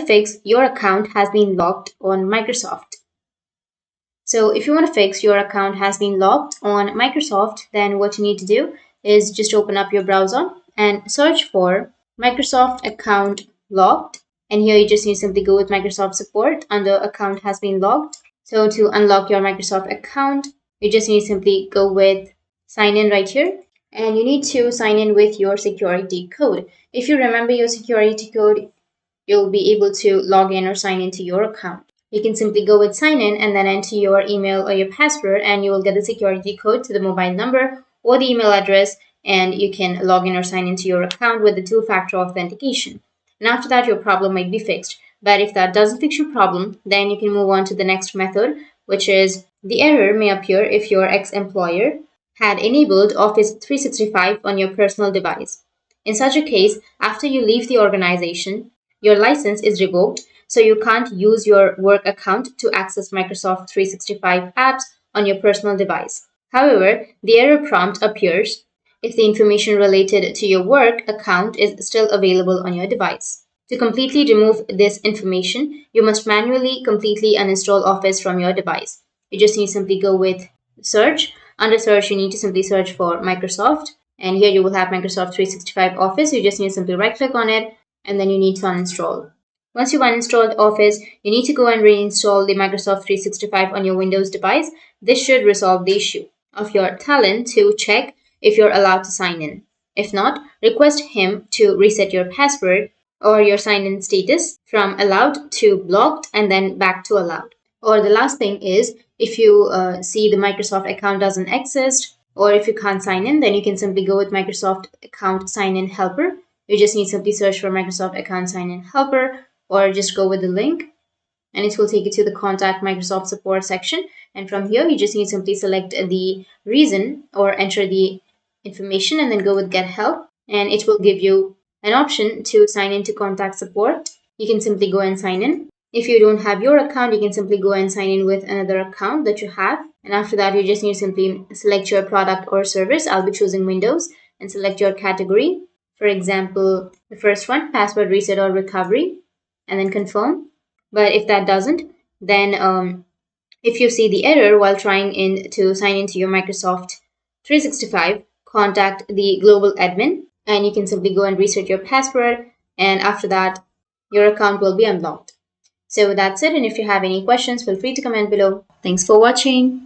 to fix your account has been locked on Microsoft. So if you want to fix your account has been locked on Microsoft, then what you need to do is just open up your browser and search for Microsoft account locked. And here you just need to simply go with Microsoft support under account has been locked. So to unlock your Microsoft account, you just need to simply go with sign in right here. And you need to sign in with your security code. If you remember your security code, you'll be able to log in or sign into your account. You can simply go with sign in and then enter your email or your password, and you will get the security code to the mobile number or the email address, and you can log in or sign into your account with the two-factor authentication. And after that, your problem might be fixed. But if that doesn't fix your problem, then you can move on to the next method, which is the error may appear if your ex-employer had enabled Office 365 on your personal device. In such a case, after you leave the organization, your license is revoked, so you can't use your work account to access Microsoft 365 apps on your personal device. However, the error prompt appears if the information related to your work account is still available on your device. To completely remove this information, you must manually completely uninstall Office from your device. You just need to simply go with search. Under search, you need to simply search for Microsoft, and here you will have Microsoft 365 Office. You just need to simply right click on it, and then you need to uninstall. Once you've uninstalled Office, you need to go and reinstall the Microsoft 365 on your Windows device. This should resolve the issue of your talent to check if you're allowed to sign in. If not, request him to reset your password or your sign-in status from allowed to blocked and then back to allowed. Or the last thing is, if you see the Microsoft account doesn't exist, or if you can't sign in, then you can simply go with Microsoft account sign-in helper. You just need to simply search for Microsoft account sign-in helper, or just go with the link, and it will take you to the contact Microsoft support section. And from here, you just need to simply select the reason or enter the information and then go with get help. And it will give you an option to sign in to contact support. You can simply go and sign in. If you don't have your account, you can simply go and sign in with another account that you have. And after that, you just need to simply select your product or service. I'll be choosing Windows, and select your category. For example, the first one, password reset or recovery, and then confirm. But if that doesn't, then if you see the error while trying to sign into your Microsoft 365, contact the global admin, and you can simply go and reset your password, and after that, your account will be unlocked. So that's it, and if you have any questions, feel free to comment below. Thanks for watching.